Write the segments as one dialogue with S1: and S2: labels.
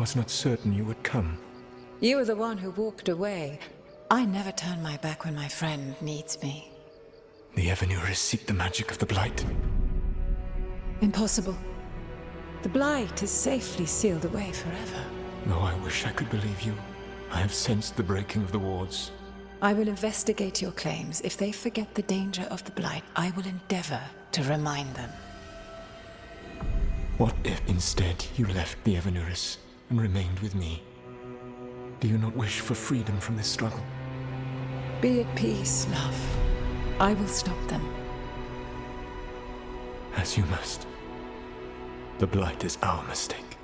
S1: was not certain you would come.
S2: You were the one who walked away. I never turn my back when my friend needs me.
S1: The Evanurus seek the magic of the Blight.
S2: Impossible. The Blight is safely sealed away forever.
S1: Though I wish I could believe you, I have sensed the breaking of the wards.
S2: I will investigate your claims. If they forget the danger of the Blight, I will endeavor to remind them.
S1: What if instead you left the Evanurus and remained with me? Do you not wish for freedom from this struggle?
S2: Be at peace, love. I will stop them.
S1: As you must. The Blight is our mistake.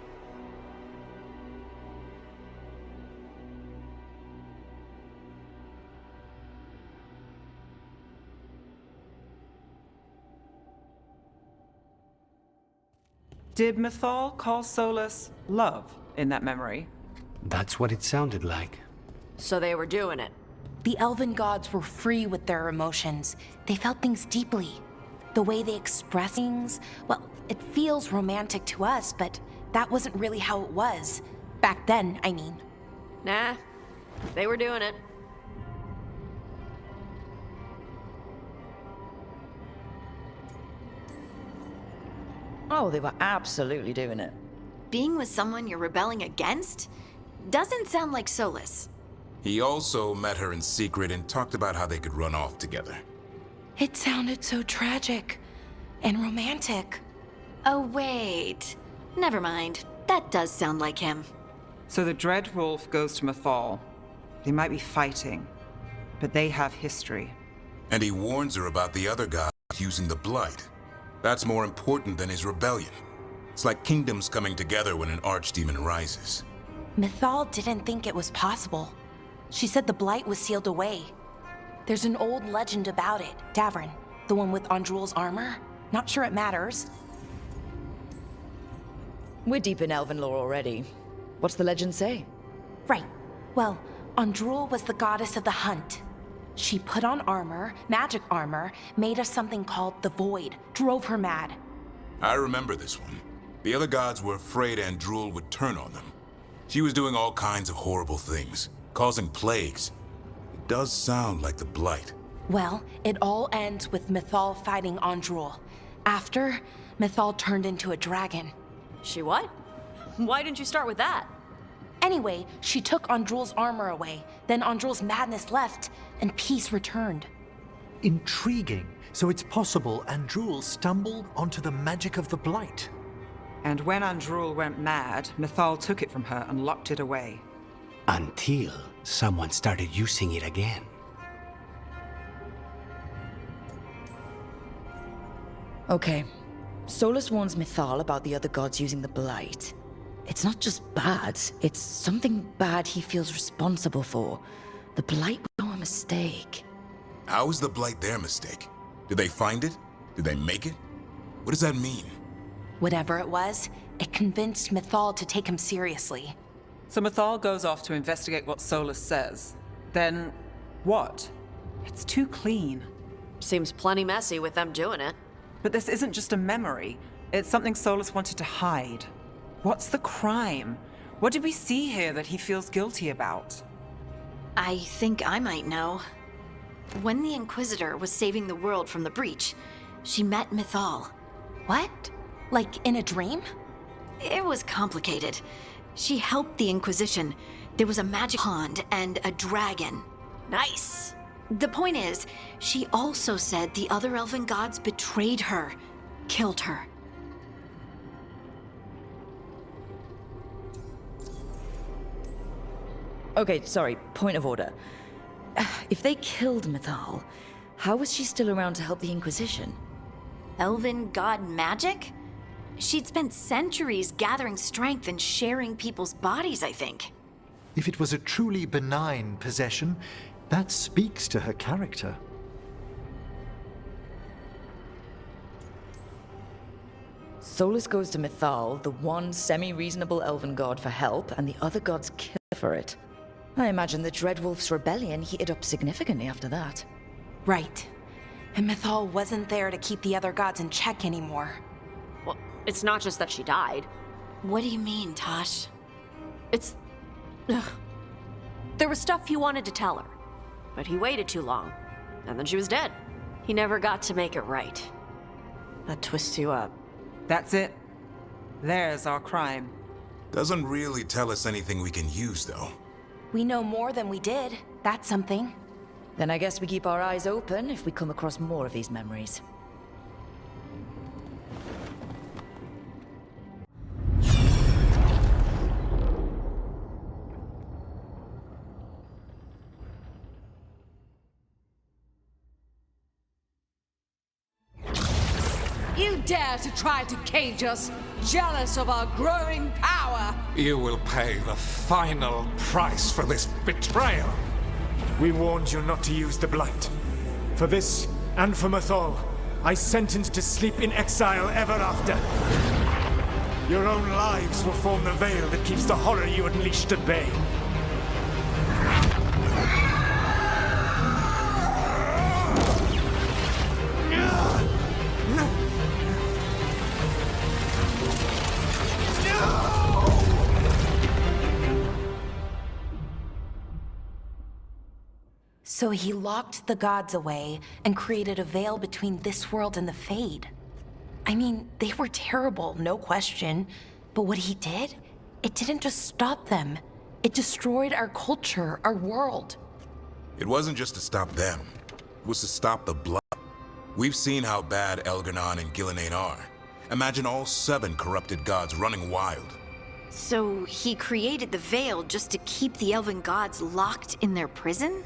S3: Did Mythal call Solus love in that memory?
S4: That's what it sounded like.
S5: So they were doing it.
S6: The elven gods were free with their emotions. They felt things deeply. The way they express things, well, it feels romantic to us, but that wasn't really how it was. Back then, I mean.
S5: Nah, they were doing it.
S7: Oh, they were absolutely doing it.
S8: Being with someone you're rebelling against? Doesn't sound like Solus.
S9: He also met her in secret and talked about how they could run off together.
S6: It sounded so tragic and romantic.
S8: Oh, wait. Never mind. That does sound like him.
S3: So the Dread Wolf goes to Mythal. They might be fighting, but they have history.
S9: And he warns her about the other gods using the Blight. That's more important than his rebellion. It's like kingdoms coming together when an archdemon rises.
S6: Mythal didn't think it was possible. She said the Blight was sealed away. There's an old legend about it. Davrin, the one with Andrul's armor. Not sure it matters.
S7: We're deep in elven lore already. What's the legend say?
S6: Right. Well, Andrul was the goddess of the hunt. She put on armor, magic armor, made of something called the Void, drove her mad.
S9: I remember this one. The other gods were afraid Andrul would turn on them. She was doing all kinds of horrible things, causing plagues. It does sound like the Blight.
S6: Well, it all ends with Mythal fighting Andrul. After, Mythal turned into a dragon.
S5: She what? Why didn't you start with that?
S6: Anyway, she took Andrul's armor away, then Andrul's madness left, and peace returned.
S10: Intriguing. So it's possible Andrul stumbled onto the magic of the Blight.
S3: And when Andrul went mad, Mythal took it from her and locked it away.
S4: Until someone started using it again.
S7: Okay. Solus warns Mythal about the other gods using the Blight. It's not just bad, it's something bad he feels responsible for. The Blight was no mistake.
S9: How is the Blight their mistake? Did they find it? Did they make it? What does that mean?
S6: Whatever it was, it convinced Mythal to take him seriously.
S3: So Mythal goes off to investigate what Solus says. Then, what? It's too clean.
S5: Seems plenty messy with them doing it.
S3: But this isn't just a memory. It's something Solus wanted to hide. What's the crime? What did we see here that he feels guilty about?
S8: I think I might know. When the Inquisitor was saving the world from the breach, she met Mythal.
S6: What? Like in a dream?
S8: It was complicated. She helped the Inquisition. There was a magic pond and a dragon. Nice! The point is, she also said the other elven gods betrayed her, killed her.
S7: Okay, sorry, point of order. If they killed Mythal, how was she still around to help the Inquisition?
S8: Elven god magic? She'd spent centuries gathering strength and sharing people's bodies, I think.
S10: If it was a truly benign possession, that speaks to her character.
S7: Solus goes to Mythal, the one semi-reasonable elven god, for help, and the other gods kill for it. I imagine the Dreadwolf's rebellion heated up significantly after that.
S6: Right. And Mythal wasn't there to keep the other gods in check anymore.
S5: Well, it's not just that she died.
S8: What do you mean, Tosh?
S5: It's... Ugh. There was stuff he wanted to tell her, but he waited too long, and then she was dead. He never got to make it right. That twists you up.
S3: That's it. There's our crime.
S9: Doesn't really tell us anything we can use, though.
S6: We know more than we did. That's something.
S7: Then I guess we keep our eyes open if we come across more of these memories.
S11: You dare to try to cage us, jealous of our growing power!
S1: You will pay the final price for this betrayal. We warned you not to use the Blight. For this, and for Mythal, I sentence to sleep in exile ever after. Your own lives will form the veil that keeps the horror you unleashed at bay.
S6: So he locked the gods away and created a veil between this world and the Fade. I mean, they were terrible, no question. But what he did, it didn't just stop them. It destroyed our culture, our world.
S9: It wasn't just to stop them. It was to stop the blood. We've seen how bad Elgar'nan and Gillenane are. Imagine all 7 corrupted gods running wild.
S8: So he created the Veil just to keep the elven gods locked in their prison?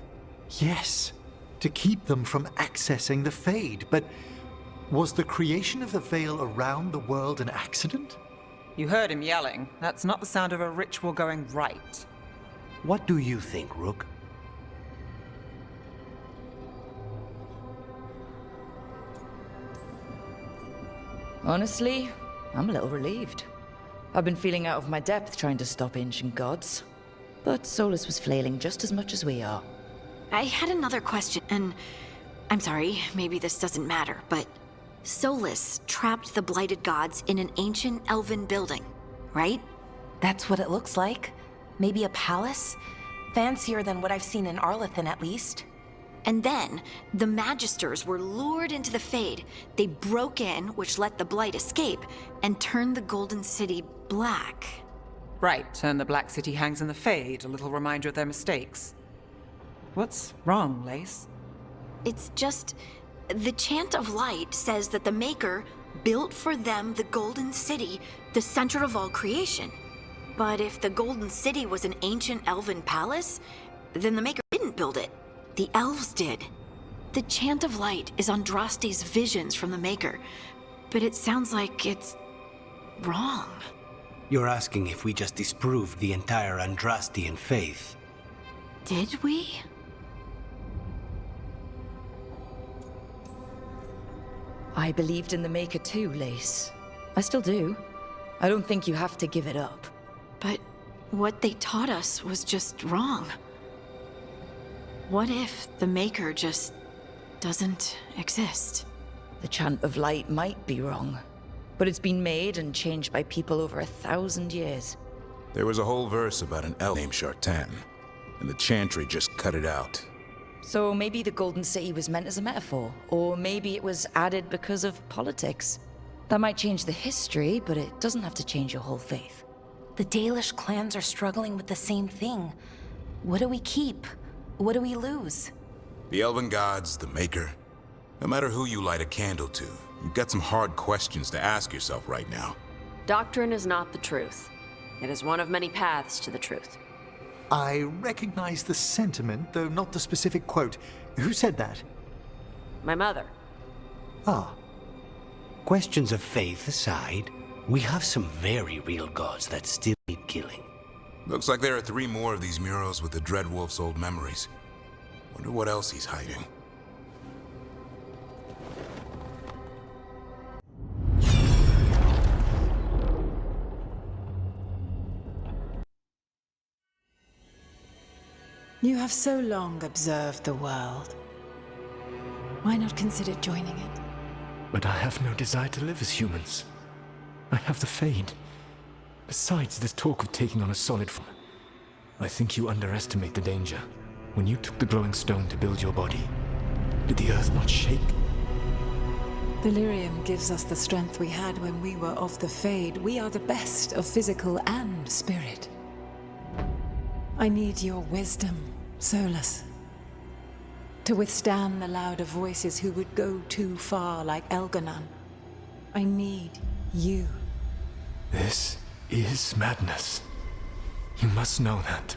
S10: Yes, to keep them from accessing the Fade. But was the creation of the Veil around the world an accident?
S3: You heard him yelling. That's not the sound of a ritual going right.
S4: What do you think, Rook?
S7: Honestly, I'm a little relieved. I've been feeling out of my depth trying to stop ancient gods. But Solus was flailing just as much as we are.
S8: I had another question, and I'm sorry, maybe this doesn't matter, but Solus trapped the blighted gods in an ancient elven building, right?
S6: That's what it looks like. Maybe a palace? Fancier than what I've seen in Arlathan, at least.
S8: And then, the Magisters were lured into the Fade. They broke in, which let the Blight escape, and turned the Golden City black.
S3: Right, and the Black City hangs in the Fade, a little reminder of their mistakes. What's wrong, Lace?
S8: It's just... the Chant of Light says that the Maker built for them the Golden City, the center of all creation. But if the Golden City was an ancient elven palace, then the Maker didn't build it. The elves did. The Chant of Light is Andraste's visions from the Maker, but it sounds like it's... wrong.
S4: You're asking if we just disproved the entire Andrastian faith.
S8: Did we?
S7: I believed in the Maker too, Lace. I still do. I don't think you have to give it up.
S8: But what they taught us was just wrong. What if the Maker just doesn't exist?
S7: The Chant of Light might be wrong, but it's been made and changed by people over 1,000 years.
S9: There was a whole verse about an elf named Shartan, and the chantry just cut it out.
S7: So maybe the Golden City was meant as a metaphor, or maybe it was added because of politics. That might change the history, but it doesn't have to change your whole faith.
S6: The Dalish clans are struggling with the same thing. What do we keep? What do we lose?
S9: The elven gods, the Maker. No matter who you light a candle to, you've got some hard questions to ask yourself right now.
S5: Doctrine is not the truth. It is one of many paths to the truth.
S10: I recognize the sentiment, though not the specific quote. Who said that?
S5: My mother.
S10: Ah.
S4: Questions of faith aside, we have some very real gods that still need killing.
S9: Looks like there are 3 more of these murals with the Dreadwolf's old memories. Wonder what else he's hiding.
S2: You have so long observed the world. Why not consider joining it?
S1: But I have no desire to live as humans. I have the Fade. Besides, this talk of taking on a solid form. I think you underestimate the danger. When you took the glowing stone to build your body, did the earth not shake?
S2: The lyrium gives us the strength we had when we were of the Fade. We are the best of physical and spirit. I need your wisdom, Solus. To withstand the louder voices who would go too far like Elganon. I need you.
S1: This is madness. You must know that.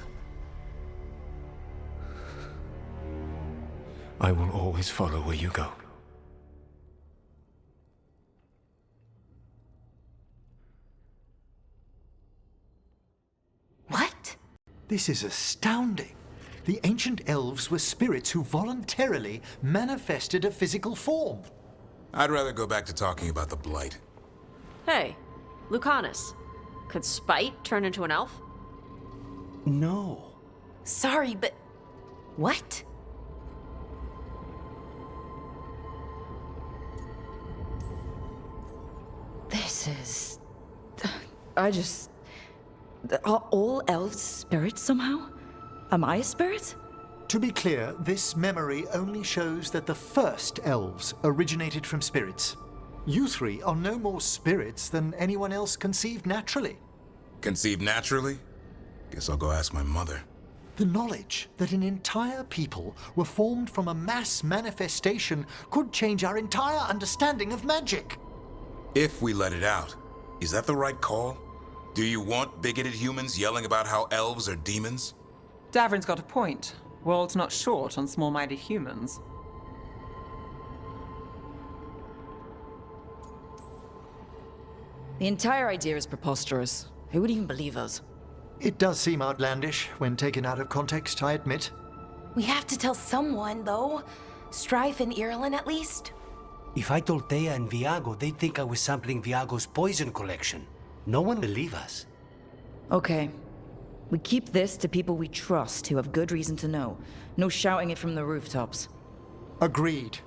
S1: I will always follow where you go.
S6: What?
S10: This is astounding. The ancient elves were spirits who voluntarily manifested a physical form.
S9: I'd rather go back to talking about the Blight.
S5: Hey, Lucanus. Could Spite turn into an elf?
S4: No.
S6: Sorry, but... what?
S7: This is... Are all elves spirits somehow? Am I a spirit?
S10: To be clear, this memory only shows that the first elves originated from spirits. You three are no more spirits than anyone else conceived naturally.
S9: Conceived naturally? Guess I'll go ask my mother.
S10: The knowledge that an entire people were formed from a mass manifestation could change our entire understanding of magic.
S9: If we let it out, is that the right call? Do you want bigoted humans yelling about how elves are demons?
S3: Davrin's got a point. World's not short on small-minded humans.
S7: The entire idea is preposterous. Who would even believe us?
S10: It does seem outlandish when taken out of context, I admit.
S6: We have to tell someone, though. Strife and Eralen, at least.
S4: If I told Thea and Viago, they'd think I was sampling Viago's poison collection. No one will believe us.
S7: Okay. We keep this to people we trust who have good reason to know. No shouting it from the rooftops.
S10: Agreed.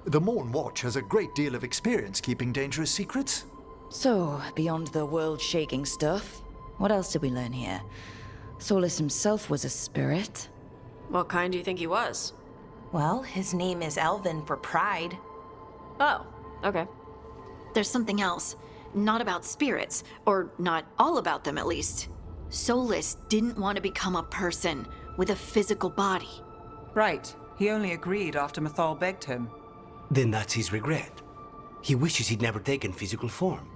S10: The Morn Watch has a great deal of experience keeping dangerous secrets.
S7: So, beyond the world-shaking stuff, what else did we learn here? Solus himself was a spirit.
S5: What kind do you think he was?
S6: Well, his name is Elven for pride.
S5: Oh, okay.
S8: There's something else. Not about spirits, or not all about them at least. Solus didn't want to become a person with a physical body.
S3: Right. He only agreed after Mythal begged him.
S4: Then that's his regret. He wishes he'd never taken physical form.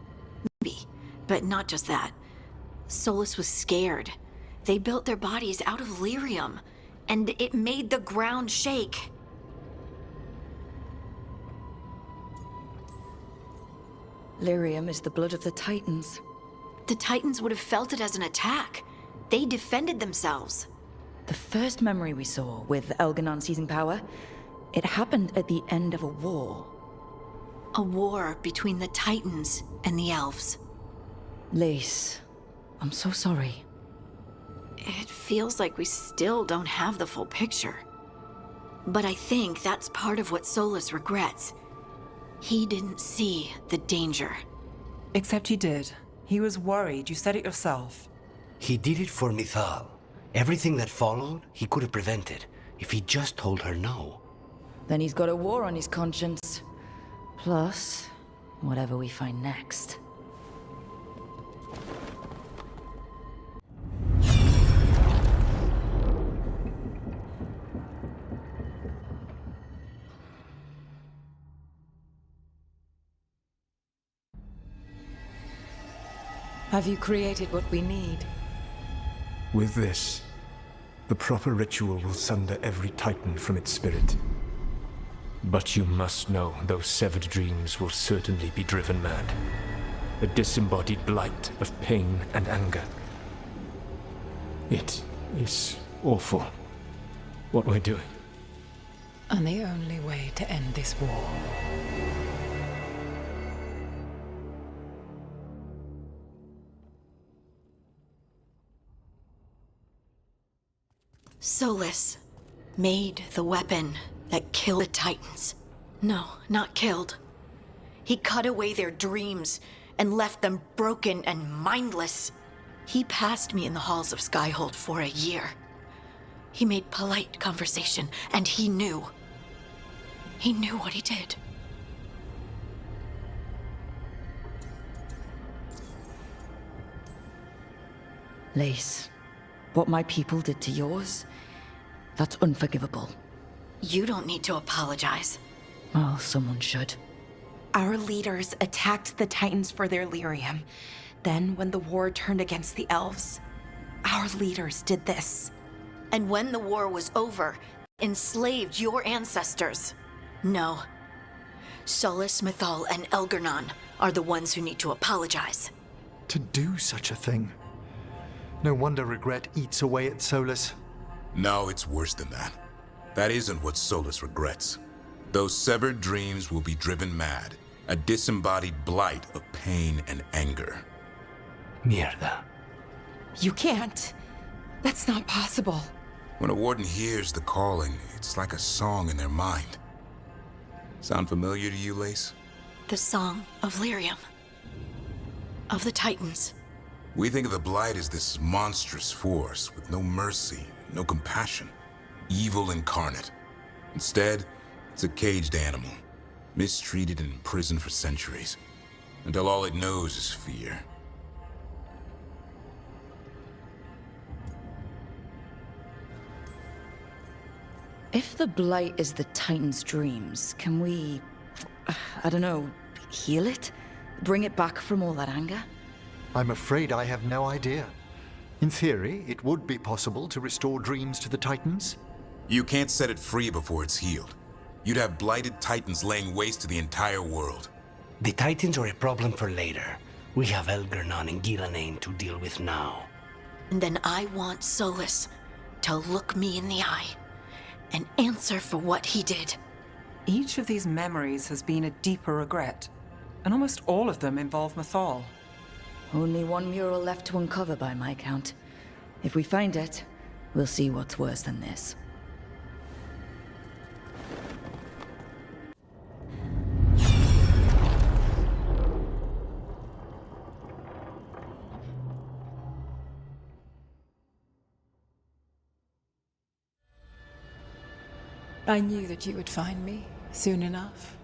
S8: Maybe, but not just that. Solus was scared. They built their bodies out of lyrium, and it made the ground shake.
S7: Lyrium is the blood of the Titans.
S8: The Titans would have felt it as an attack. They defended themselves.
S7: The first memory we saw, with Elganon seizing power, it happened at the end of a war.
S8: A war between the Titans and the elves.
S7: Lace, I'm so sorry.
S8: It feels like we still don't have the full picture. But I think that's part of what Solus regrets. He didn't see the danger.
S3: Except he did. He was worried, you said it yourself.
S4: He did it for Mythal. Everything that followed, he could have prevented, if he just told her no.
S7: Then he's got a war on his conscience. Plus, whatever we find next.
S2: Have you created what we need?
S1: With this, the proper ritual will sunder every Titan from its spirit. But you must know those severed dreams will certainly be driven mad. A disembodied blight of pain and anger. It is awful what we're doing.
S2: And the only way to end this war.
S8: Solus made the weapon that killed the Titans. No, not killed. He cut away their dreams and left them broken and mindless. He passed me in the halls of Skyhold for a year. He made polite conversation, and he knew. He knew what he did.
S7: Lace, what my people did to yours, that's unforgivable.
S8: You don't need to apologize.
S7: Well, someone should.
S6: Our leaders attacked the Titans for their lyrium. Then, when the war turned against the elves, our leaders did this.
S8: And when the war was over, enslaved your ancestors. No. Solus, Mythal, and Elgar'nan are the ones who need to apologize.
S10: To do such a thing. No wonder regret eats away at Solus.
S9: No, it's worse than that. That isn't what Solus regrets. Those severed dreams will be driven mad. A disembodied blight of pain and anger.
S4: Mierda.
S6: You can't. That's not possible.
S9: When a warden hears the calling, it's like a song in their mind. Sound familiar to you, Lace?
S8: The Song of Lyrium. Of the Titans.
S9: We think of the Blight as this monstrous force with no mercy, no compassion. Evil incarnate. Instead, it's a caged animal. Mistreated and imprisoned for centuries. Until all it knows is fear.
S7: If the Blight is the Titan's dreams, can we, I don't know, heal it? Bring it back from all that anger?
S10: I'm afraid I have no idea. In theory, it would be possible to restore dreams to the Titans.
S9: You can't set it free before it's healed. You'd have blighted Titans laying waste to the entire world.
S4: The Titans are a problem for later. We have Elgar'nan and Gillenane to deal with now.
S8: And then I want Solus to look me in the eye and answer for what he did.
S3: Each of these memories has been a deeper regret, and almost all of them involve Mythal.
S7: Only one mural left to uncover by my count. If we find it, we'll see what's worse than this.
S2: I knew that you would find me soon enough.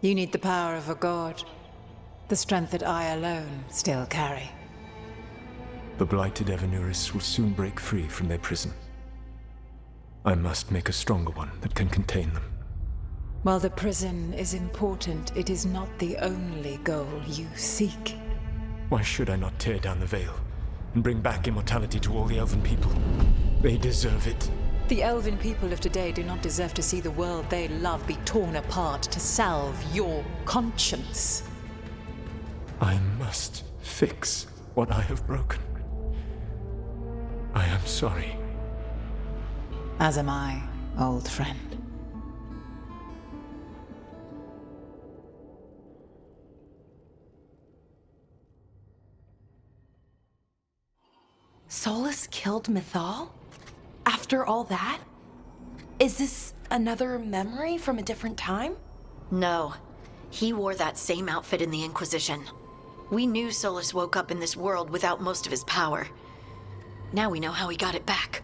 S2: You need the power of a god. The strength that I alone still carry.
S1: The blighted Evanuris will soon break free from their prison. I must make a stronger one that can contain them.
S2: While the prison is important, it is not the only goal you seek.
S1: Why should I not tear down the veil and bring back immortality to all the Elven people? They deserve it.
S2: The Elven people of today do not deserve to see the world they love be torn apart to salve your conscience.
S1: I must fix what I have broken. I am sorry.
S2: As am I, old friend.
S6: Solus killed Mythal? After all that? Is this another memory from a different time?
S8: No. He wore that same outfit in the Inquisition. We knew Solus woke up in this world without most of his power. Now we know how he got it back.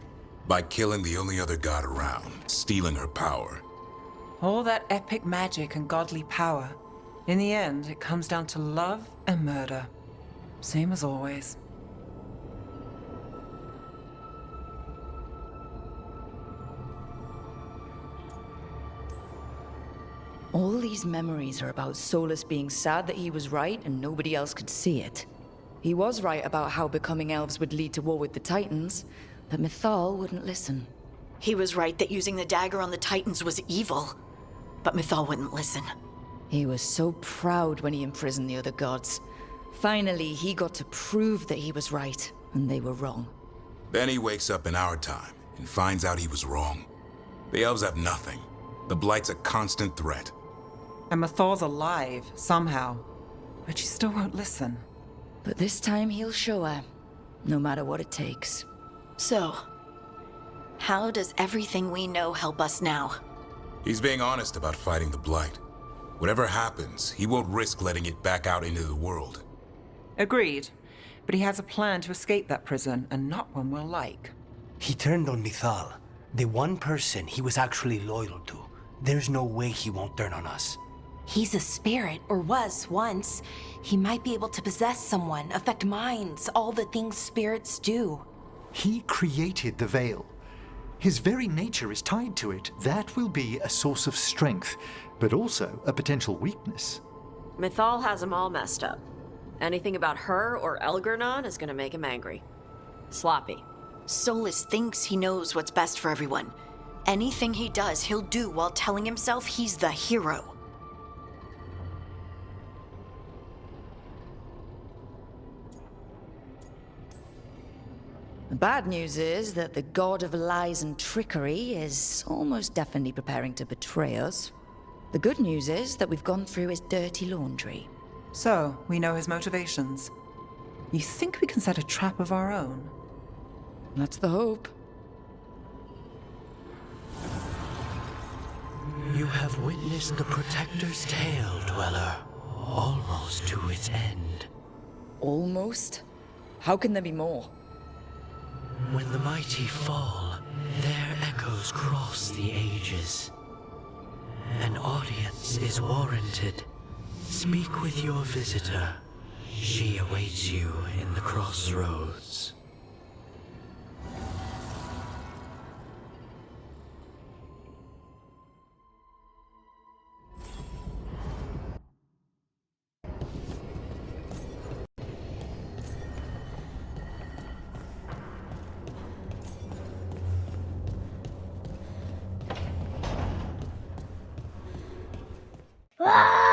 S9: By killing the only other god around, stealing her power.
S3: All that epic magic and godly power. In the end, it comes down to love and murder. Same as always.
S7: All these memories are about Solus being sad that he was right and nobody else could see it. He was right about how becoming elves would lead to war with the Titans, but Mythal wouldn't listen.
S8: He was right that using the dagger on the Titans was evil, but Mythal wouldn't listen.
S7: He was so proud when he imprisoned the other gods. Finally, he got to prove that he was right, and they were wrong.
S9: Then he wakes up in our time and finds out he was wrong. The elves have nothing. The Blight's a constant threat.
S3: And Mythal's alive, somehow. But she still won't listen.
S7: But this time he'll show her, no matter what it takes.
S8: So, how does everything we know help us now?
S9: He's being honest about fighting the Blight. Whatever happens, he won't risk letting it back out into the world.
S3: Agreed. But he has a plan to escape that prison, and not one we'll like.
S4: He turned on Mithal, the one person he was actually loyal to. There's no way he won't turn on us.
S6: He's a spirit, or was once. He might be able to possess someone, affect minds, all the things spirits do.
S10: He created the Veil. His very nature is tied to it. That will be a source of strength, but also a potential weakness.
S5: Mithal has him all messed up. Anything about her or Elgernon is gonna make him angry. Sloppy.
S8: Solus thinks he knows what's best for everyone. Anything he does, he'll do while telling himself he's the hero.
S7: The bad news is that the god of lies and trickery is almost definitely preparing to betray us. The good news is that we've gone through his dirty laundry.
S3: So, we know his motivations. You think we can set a trap of our own?
S7: That's the hope.
S4: You have witnessed the Protector's tale, Dweller, almost to its end.
S7: Almost? How can there be more?
S4: When the mighty fall, their echoes cross the ages. An audience is warranted. Speak with your visitor. She awaits you in the crossroads.
S12: Ah!